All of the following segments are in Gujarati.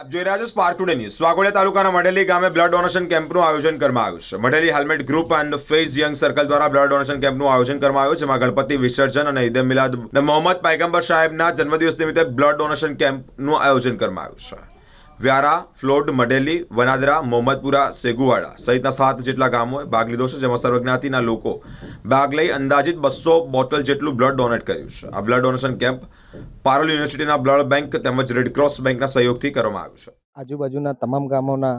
આપ જોઈ રહ્યા છો સ્પાર્ક ટુડે ન્યૂઝ. વાઘોડિયા તાલુકાના મઢેલી ગામે બ્લડ ડોનેશન કેમ્પનું આયોજન કરવામાં આવ્યું છે. મઢેલી હેલ્મેટ ગ્રુપ એન્ડ ફેઝ યંગ સર્કલ દ્વારા બ્લડ ડોનેશન કેમ્પનું આયોજન કરવામાં આવ્યું છે. જેમાં ગણપતિ વિસર્જન અને ઈદ મિલાદ અને મોહમ્મદ પૈગંબર સાહેબના જન્મદિવસ નિમિત્તે બ્લડ ડોનેશન કેમ્પનું આયોજન કરવામાં આવ્યું છે. વ્યારા, ફ્લોડ, મઢેલી, વનાદરા, મોહમ્મદપુરા, સેગુવાડા સહિતના 7 જેટલા ગામોએ ભાગ લીધો છે. જેમાં સર્વજ્ઞાતિના લોકો ભાગ લઈ અંદાજિત 200 બોટલ જેટલું બ્લડ ડોનેટ કર્યું છે. આ બ્લડ ડોનેશન કેમ્પ પારોલ યુનિવર્સિટીના બ્લડ બેંક તેમજ રેડક્રોસ બેંકના સહયોગથી કરવામાં આવ્યું છે. આજુબાજુના તમામ ગામોના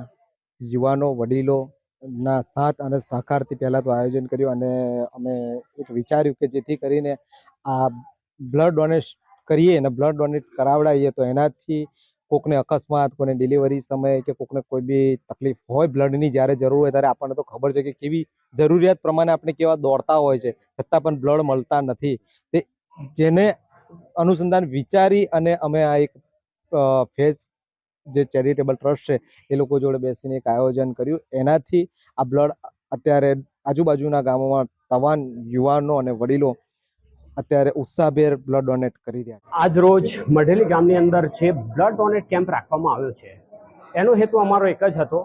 યુવાનો વડીલોના સાથ અને સહકારથી પહેલાં તો આયોજન કર્યું અને અમે એક વિચાર્યું કે જેથી કરીને આ બ્લડ ડોનેટ કરીએ અને બ્લડ ડોનેટ કરાવડાવીએ તો એનાથી કોકને અકસ્માત, કોઈને ડિલિવરી સમયે કે કોકને કોઈ બી તકલીફ હોય બ્લડની જ્યારે જરૂર હોય ત્યારે આપણને તો ખબર છે કે કેવી જરૂરિયાત પ્રમાણે આપણે કેવા દોડતા હોય છે, છતાં પણ બ્લડ મળતા નથી. તે જેને અનુસંધાન વિચારી અને અમે આ એક ફેઝ જે ચેરિટેબલ ટ્રસ્ટ છે એ લોકો જોડે બેસીને એક આયોજન કર્યું. એનાથી આ બ્લડ અત્યારે આજુબાજુના ગામોમાં તમામ યુવાનો અને વડીલો અત્યારે ઉત્સાહભેર બ્લડ ડોનેટ કરી રહ્યા છે. આજ રોજ મઢેલી ગામની અંદર જે બ્લડ ડોનેટ કેમ્પ રાખવામાં આવ્યો છે એનો હેતુ અમારો એક જ હતો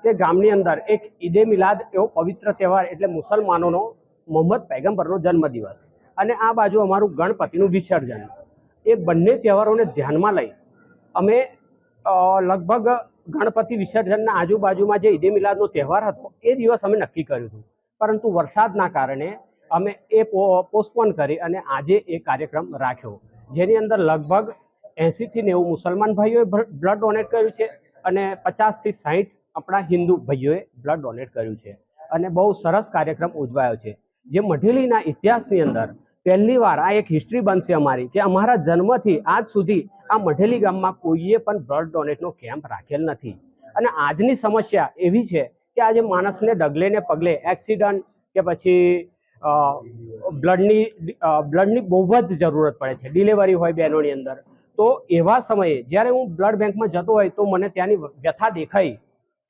કે ગામની અંદર એક ઈદે મિલાદ એવો પવિત્ર તહેવાર એટલે મુસલમાનોનો મોહમ્મદ પૈગંબરનો જન્મદિવસ અને આ બાજુ અમારું ગણપતિનું વિસર્જન, એ બંને તહેવારોને ધ્યાનમાં લઈ અમે લગભગ ગણપતિ વિસર્જનના આજુબાજુમાં જે ઈદે મિલાદનો તહેવાર હતો એ દિવસ અમે નક્કી કર્યું હતું, પરંતુ વરસાદના કારણે અમે એ પોસ્ટપોન કરી અને આજે એ કાર્યક્રમ રાખ્યો, જેની અંદર લગભગ 80 થી 90 મુસલમાન ભાઈઓએ બ્લડ ડોનેટ કર્યું છે અને 50 થી 60 આપણા હિન્દુ ભાઈઓએ બ્લડ ડોનેટ કર્યું છે અને બહુ સરસ કાર્યક્રમ ઉજવાયો છે. જે મઢેલીના ઇતિહાસની અંદર પહેલી વાર આ એક હિસ્ટ્રી બનશે અમારી કે અમારા જન્મથી આજ સુધી આ મઢેલી ગામમાં કોઈએ પણ બ્લડ ડોનેટનો કેમ્પ રાખેલ નથી. અને આજની સમસ્યા એવી છે કે આજે માણસને ડગલે ને પગલે એક્સિડન્ટ કે પછી બ્લડની બહુ જ જરૂરત પડે છે, ડિલિવરી હોય બહેનોની અંદર. તો એવા સમયે જ્યારે હું બ્લડ બેંકમાં જતો હોય તો મને ત્યાંની વ્યથા દેખાઈ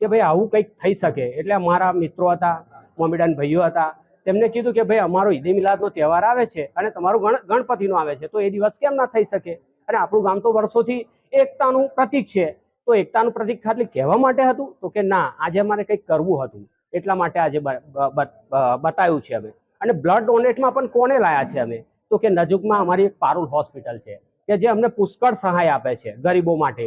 કે ભાઈ આવું કંઈક થઈ શકે. એટલે અમારા મિત્રો હતા, મોમેડાન ભાઈઓ હતા, તેમને કીધું કે ભાઈ અમારો ઈદે મિલાદનો તહેવાર આવે છે અને તમારો ગણપતિનો આવે છે, તો એ દિવસ કેમ ના થઈ શકે? અને આપણું ગામ તો વર્ષોથી એકતાનું પ્રતીક છે, તો એકતાનું પ્રતીક ખાલી કહેવા માટે હતું તો કે ના, આજે અમારે કંઈક કરવું હતું, એટલા માટે આજે બતાવ્યું છે અમે. અને બ્લડ ડોનેટમાં પણ કોને લાયા છે અમે તો કે નજીકમાં અમારી એક પારુલ હોસ્પિટલ છે કે જે અમને પુષ્કળ સહાય આપે છે ગરીબો માટે,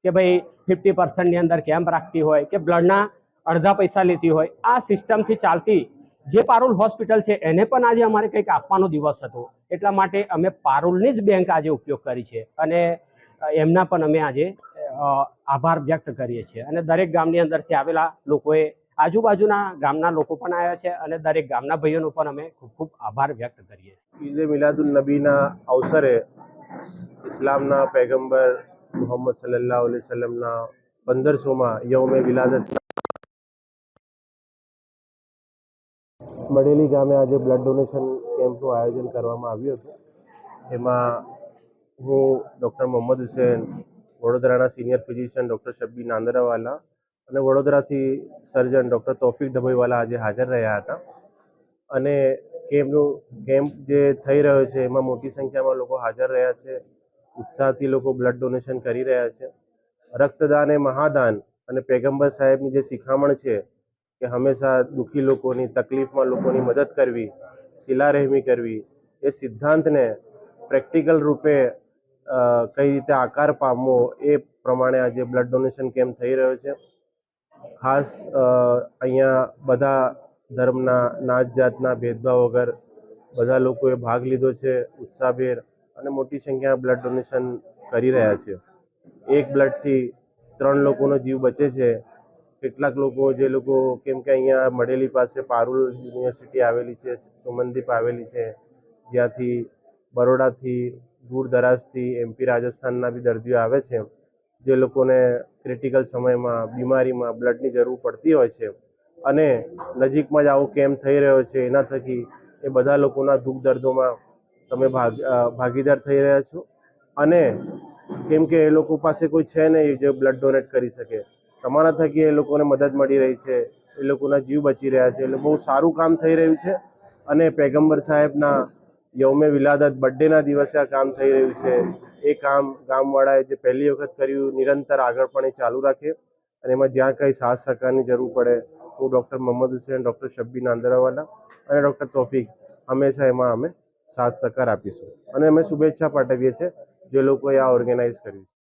કે ભાઈ 50% અંદર કેમ્પ રાખતી હોય કે બ્લડના અડધા પૈસા લેતી હોય. આ સિસ્ટમથી ચાલતી જે પારુલ હોસ્પિટલ છે એને પણ આજે અમારે કંઈક આપવાનો દિવસ હતો, એટલા માટે અમે પારુલની જ બેંક આજે ઉપયોગ કરી છે અને એમના પણ અમે આજે આભાર વ્યક્ત કરીએ છીએ. અને દરેક ગામની અંદરથી આવેલા લોકોએ, આજુબાજુના ગામના લોકો પણ આવ્યા છે અને દરેક ગામના ભાઈઓનો પણ અમે ખૂબ ખૂબ આભાર વ્યક્ત કરીએ છીએ. ઈદે મિલાદુન નબીના અવસરે ઇસ્લામના પૈગંબર મોહમ્મદ સલ્લલ્લાહુ અલૈહિ વસલ્લમના 1500માં યૌમે વિલાદત મઢેલી ગામે આજે બ્લડ ડોનેશન કેમ્પનું આયોજન કરવામાં આવ્યું હતું. એમાં હું ડૉક્ટર મોહમ્મદ હુસૈન, વડોદરાના સિનિયર ફિઝિશિયન ડૉક્ટર શબ્બીર નાંદરાવાલા અને વડોદરાથી સર્જન ડૉક્ટર તૌફિક ડભોઈવાલા આજે હાજર રહ્યા હતા. અને કેમ્પ જે થઈ રહ્યો છે એમાં મોટી સંખ્યામાં લોકો હાજર રહ્યા છે. ઉત્સાહથી લોકો બ્લડ ડોનેશન કરી રહ્યા છે. રક્તદાન એ મહાદાન અને પૈગંબર સાહેબની જે શિખામણ છે કે હંમેશા દુઃખી લોકોની, તકલીફમાં લોકોની મદદ કરવી, શિલા રહેમી કરવી, એ સિદ્ધાંતને પ્રેક્ટિકલ રૂપે કઈ રીતે આકાર પામવો એ પ્રમાણે આજે બ્લડ ડોનેશન કેમ્પ થઈ રહ્યો છે. ખાસ અહીંયા બધા ધર્મના, નાત જાતના ભેદભાવ વગર બધા લોકોએ ભાગ લીધો છે ઉત્સાહભેર, અને મોટી સંખ્યામાં બ્લડ ડોનેશન કરી રહ્યા છે. એક બ્લડથી 3 લોકોનો જીવ બચે છે. કેટલાક લોકો જે લોકો, કેમ કે અહીંયા મઢેલી પાસે પારુલ યુનિવર્સિટી આવેલી છે, સુમનદીપ આવેલી છે, જ્યાંથી બરોડાથી, દૂર દરાજથી, એમપી રાજસ્થાનના બી દર્દીઓ આવે છે, જે લોકોને ક્રિટિકલ સમયમાં, બીમારીમાં બ્લડની જરૂર પડતી હોય છે. અને નજીકમાં જ આવો કેમ્પ થઈ રહ્યો છે, એના થકી એ બધા લોકોના દુઃખ દર્દોમાં તમે ભાગીદાર થઈ રહ્યા છો. અને કેમ કે એ લોકો પાસે કોઈ છે નહીં જે બ્લડ ડોનેટ કરી શકે, તમારા થકી એ લોકોને મદદ મળી રહી છે, એ લોકોના જીવ બચી રહ્યા છે, એટલે બહુ સારું કામ થઈ રહ્યું છે. અને પૈગંબર સાહેબના યૌમે વિલાદત બર્થડેના દિવસે આ કામ થઈ રહ્યું છે, એ કામ ગામવાળાએ જે પહેલી વખત કર્યું નિરંતર આગળ પણ એ ચાલુ રાખે અને એમાં જ્યાં કંઈ સાથ સહકારની જરૂર પડે હું ડૉક્ટર મોહમ્મદ હુસૈન, ડૉક્ટર શબ્બીર નાંદરાવાલા અને ડૉક્ટર તોફિક હંમેશા એમાં અમે સાથ સહકાર આપીશું અને અમે શુભેચ્છા પાઠવીએ છીએ જે લોકોએ આ ઓર્ગેનાઇઝ કર્યું છે.